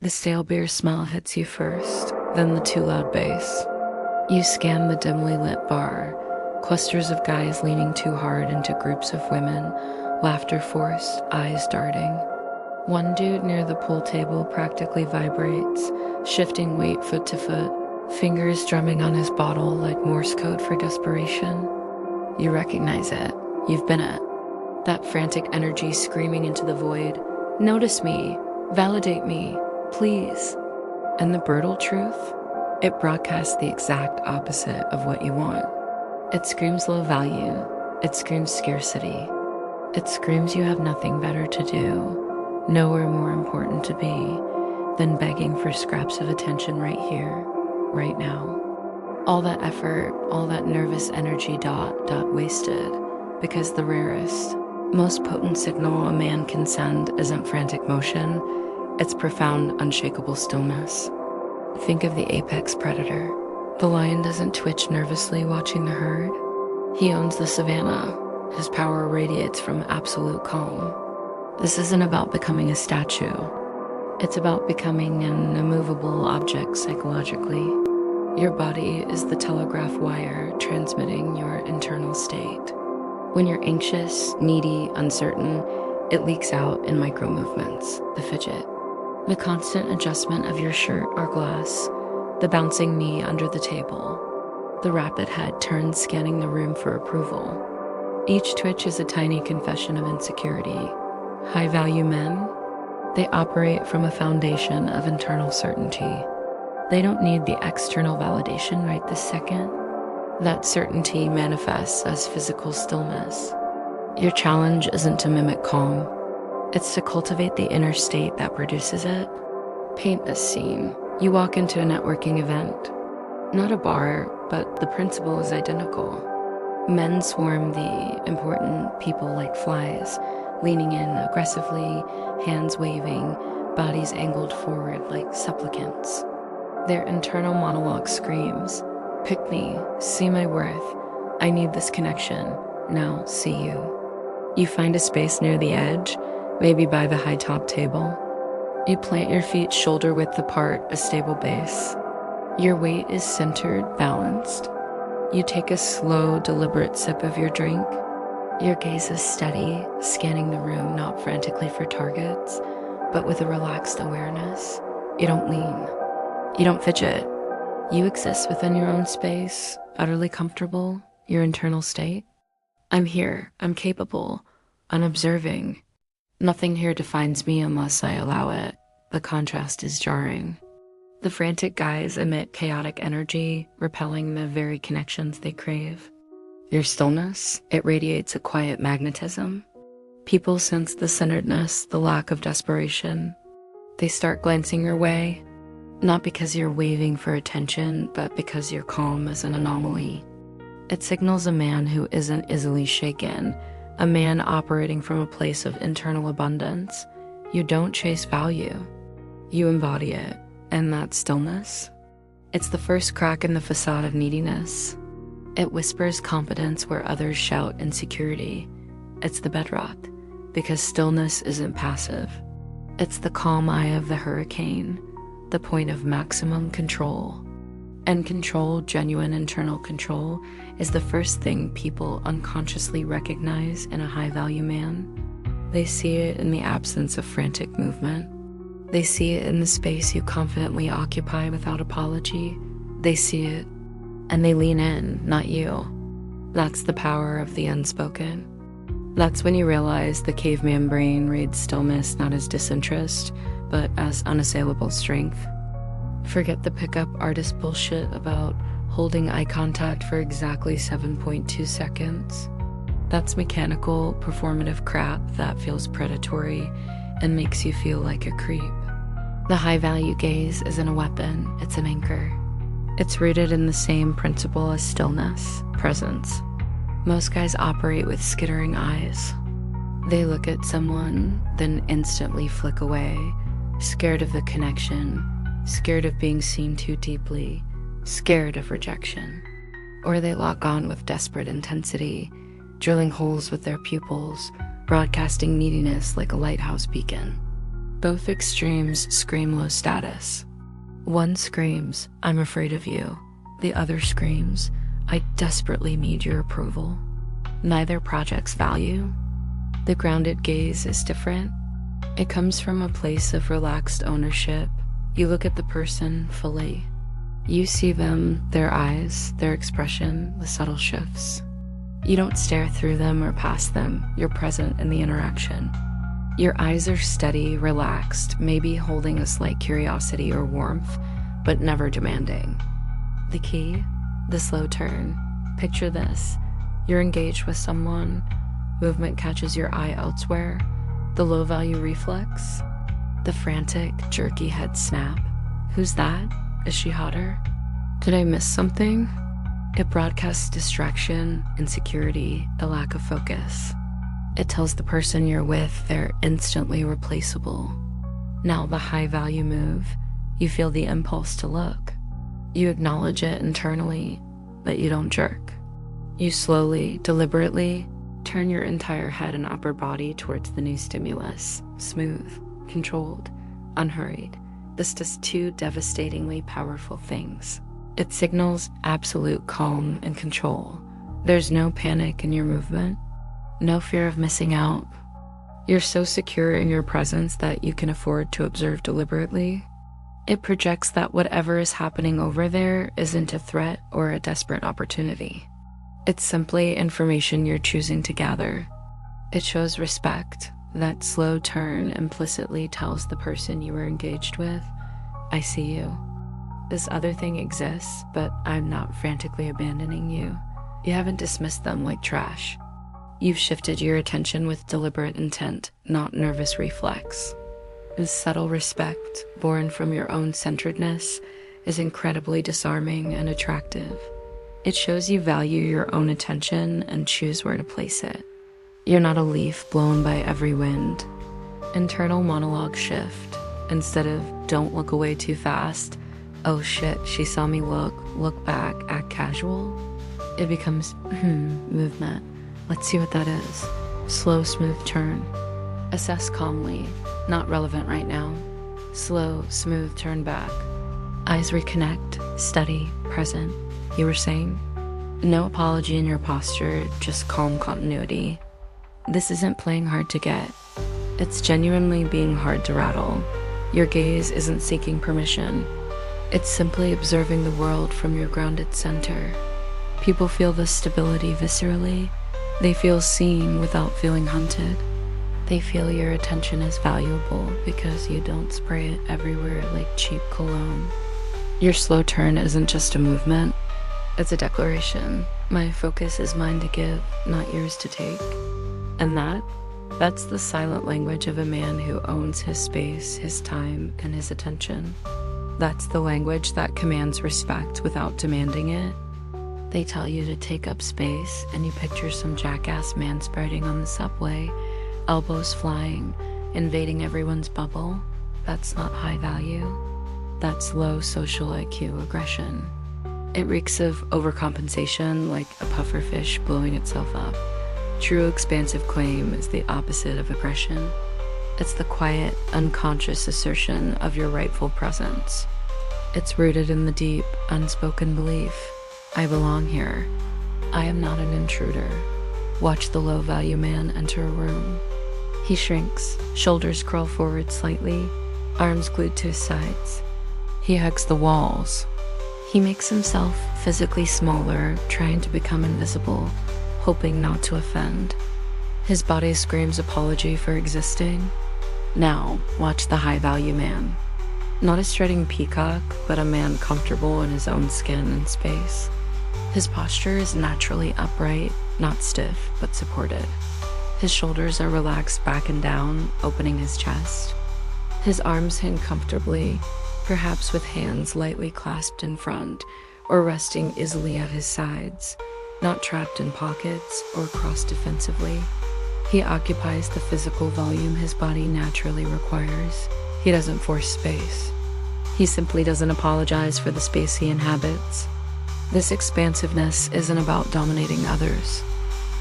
The stale beer smell hits you first, then the too loud bass. You scan the dimly lit bar, clusters of guys leaning too hard into groups of women, laughter forced, eyes darting. One dude near the pool table practically vibrates, shifting weight foot to foot, fingers drumming on his bottle like Morse code for desperation. You recognize it. You've been it. That frantic energy screaming into the void. Notice me. Validate me. Please. And the brutal truth? It broadcasts the exact opposite of what you want. It screams low value. It screams scarcity. It screams you have nothing better to do, nowhere more important to be than begging for scraps of attention right here, right now. All that effort, all that nervous energy wasted, because the rarest, most potent signal a man can send isn't frantic motion, it's profound, unshakable stillness. Think of the apex predator. The lion doesn't twitch nervously watching the herd. He owns the savannah. His power radiates from absolute calm. This isn't about becoming a statue. It's about becoming an immovable object psychologically. Your body is the telegraph wire transmitting your internal state. When you're anxious, needy, uncertain, it leaks out in micro movements, the fidget, the constant adjustment of your shirt or glass, the bouncing knee under the table, the rapid head turn scanning the room for approval. Each twitch is a tiny confession of insecurity. High-value men, they operate from a foundation of internal certainty. They don't need the external validation right this second. That certainty manifests as physical stillness. Your challenge isn't to mimic calm. It's to cultivate the inner state that produces it. Paint this scene. You walk into a networking event. Not a bar, but the principle is identical. Men swarm the important people like flies, leaning in aggressively, hands waving, bodies angled forward like supplicants. Their internal monologue screams, "Pick me, see my worth, I need this connection, now see you." You find a space near the edge, maybe by the high top table. You plant your feet shoulder width apart, a stable base. Your weight is centered, balanced. You take a slow, deliberate sip of your drink. Your gaze is steady, scanning the room not frantically for targets, but with a relaxed awareness. You don't lean. You don't fidget. You exist within your own space, utterly comfortable, your internal state. I'm here, I'm capable, unobserving. Nothing here defines me unless I allow it. The contrast is jarring. The frantic guys emit chaotic energy, repelling the very connections they crave. Your stillness, it radiates a quiet magnetism. People sense the centeredness, the lack of desperation. They start glancing your way, not because you're waving for attention, but because your calm is an anomaly. It signals a man who isn't easily shaken, a man operating from a place of internal abundance. You don't chase value. You embody it. And that stillness, it's the first crack in the facade of neediness. It whispers competence where others shout insecurity. It's the bedrock, because stillness isn't passive. It's the calm eye of the hurricane, the point of maximum control. And control, genuine internal control, is the first thing people unconsciously recognize in a high-value man. They see it in the absence of frantic movement. They see it in the space you confidently occupy without apology. They see it, and they lean in, not you. That's the power of the unspoken. That's when you realize the caveman brain reads stillness not as disinterest, but as unassailable strength. Forget the pickup artist bullshit about holding eye contact for exactly 7.2 seconds. That's mechanical, performative crap that feels predatory and makes you feel like a creep. The high-value gaze isn't a weapon, it's an anchor. It's rooted in the same principle as stillness, presence. Most guys operate with skittering eyes. They look at someone, then instantly flick away, scared of the connection, scared of being seen too deeply, scared of rejection. Or they lock on with desperate intensity, drilling holes with their pupils, broadcasting neediness like a lighthouse beacon. Both extremes scream low status. One screams, "I'm afraid of you." The other screams, "I desperately need your approval." Neither projects value. The grounded gaze is different. It comes from a place of relaxed ownership. You look at the person fully. You see them, their eyes, their expression, the subtle shifts. You don't stare through them or past them. You're present in the interaction. Your eyes are steady, relaxed, maybe holding a slight curiosity or warmth, but never demanding. The key? The slow turn. Picture this. You're engaged with someone. Movement catches your eye elsewhere. The low-value reflex. The frantic, jerky head snap. Who's that? Is she hotter? Did I miss something? It broadcasts distraction, insecurity, a lack of focus. It tells the person you're with they're instantly replaceable. Now the high-value move, you feel the impulse to look. You acknowledge it internally, but you don't jerk. You slowly, deliberately, turn your entire head and upper body towards the new stimulus. Smooth, controlled, unhurried. This does two devastatingly powerful things. It signals absolute calm and control. There's no panic in your movement, no fear of missing out. You're so secure in your presence that you can afford to observe deliberately. It projects that whatever is happening over there isn't a threat or a desperate opportunity. It's simply information you're choosing to gather. It shows respect. That slow turn implicitly tells the person you were engaged with, "I see you. This other thing exists, but I'm not frantically abandoning you." You haven't dismissed them like trash. You've shifted your attention with deliberate intent, not nervous reflex. This subtle respect, born from your own centeredness, is incredibly disarming and attractive. It shows you value your own attention and choose where to place it. You're not a leaf blown by every wind. Internal monologue shift. Instead of "don't look away too fast," "oh shit, she saw me look back, act casual," it becomes, movement. Let's see what that is. Slow, smooth turn. Assess calmly, not relevant right now. Slow, smooth turn back. Eyes reconnect, steady, present. You were saying? No apology in your posture, just calm continuity. This isn't playing hard to get. It's genuinely being hard to rattle. Your gaze isn't seeking permission. It's simply observing the world from your grounded center. People feel this stability viscerally. They feel seen without feeling hunted. They feel your attention is valuable because you don't spray it everywhere like cheap cologne. Your slow turn isn't just a movement. It's a declaration. My focus is mine to give, not yours to take. And that's the silent language of a man who owns his space, his time, and his attention. That's the language that commands respect without demanding it. They tell you to take up space, and you picture some jackass manspreading on the subway, elbows flying, invading everyone's bubble. That's not high value. That's low social IQ aggression. It reeks of overcompensation, like a pufferfish blowing itself up. True expansive claim is the opposite of aggression. It's the quiet, unconscious assertion of your rightful presence. It's rooted in the deep, unspoken belief, I belong here. I am not an intruder. Watch the low-value man enter a room. He shrinks, shoulders curl forward slightly, arms glued to his sides. He hugs the walls. He makes himself physically smaller, trying to become invisible, hoping not to offend. His body screams apology for existing. Now, watch the high-value man. Not a strutting peacock, but a man comfortable in his own skin and space. His posture is naturally upright, not stiff, but supported. His shoulders are relaxed back and down, opening his chest. His arms hang comfortably, perhaps with hands lightly clasped in front, or resting easily at his sides, not trapped in pockets or crossed defensively. He occupies the physical volume his body naturally requires. He doesn't force space. He simply doesn't apologize for the space he inhabits. This expansiveness isn't about dominating others.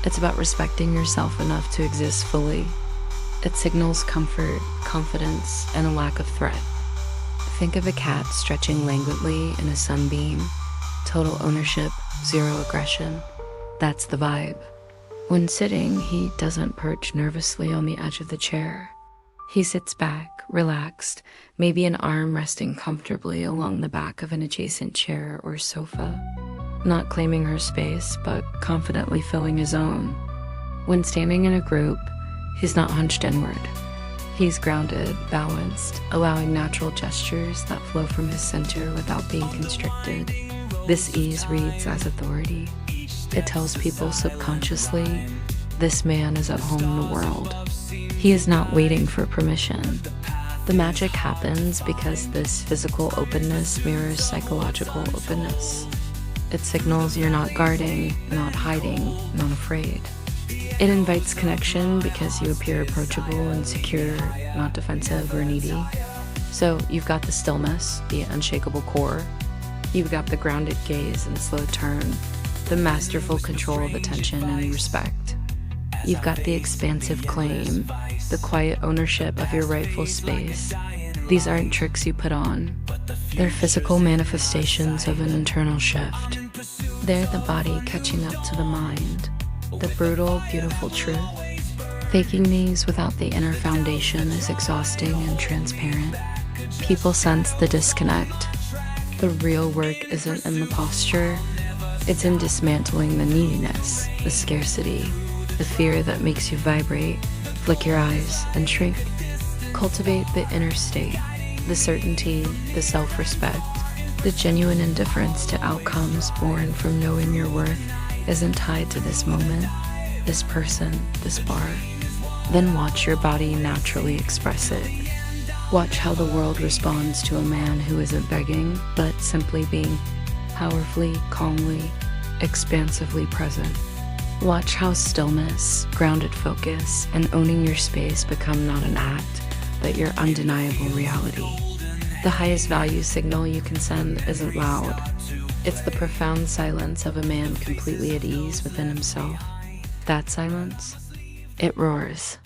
It's about respecting yourself enough to exist fully. It signals comfort, confidence, and a lack of threat. Think of a cat stretching languidly in a sunbeam. Total ownership, zero aggression. That's the vibe. When sitting, he doesn't perch nervously on the edge of the chair. He sits back, relaxed, maybe an arm resting comfortably along the back of an adjacent chair or sofa. Not claiming her space, but confidently filling his own. When standing in a group, he's not hunched inward. He's grounded, balanced, allowing natural gestures that flow from his center without being constricted. This ease reads as authority. It tells people subconsciously, this man is at home in the world. He is not waiting for permission. The magic happens because this physical openness mirrors psychological openness. It signals you're not guarding, not hiding, not afraid. It invites connection because you appear approachable and secure, not defensive or needy. So you've got the stillness, the unshakable core. You've got the grounded gaze and slow turn, the masterful control of attention and respect. You've got the expansive claim, the quiet ownership of your rightful space. These aren't tricks you put on. They're physical manifestations of an internal shift. They're the body catching up to the mind, the brutal, beautiful truth. Faking these without the inner foundation is exhausting and transparent. People sense the disconnect. The real work isn't in the posture, it's in dismantling the neediness, the scarcity, the fear that makes you vibrate, flick your eyes, and shrink. Cultivate the inner state, the certainty, the self-respect, the genuine indifference to outcomes born from knowing your worth isn't tied to this moment, this person, this bar. Then watch your body naturally express it. Watch how the world responds to a man who isn't begging, but simply being powerfully, calmly, expansively present. Watch how stillness, grounded focus, and owning your space become not an act, but your undeniable reality. The highest value signal you can send isn't loud. It's the profound silence of a man completely at ease within himself. That silence, it roars.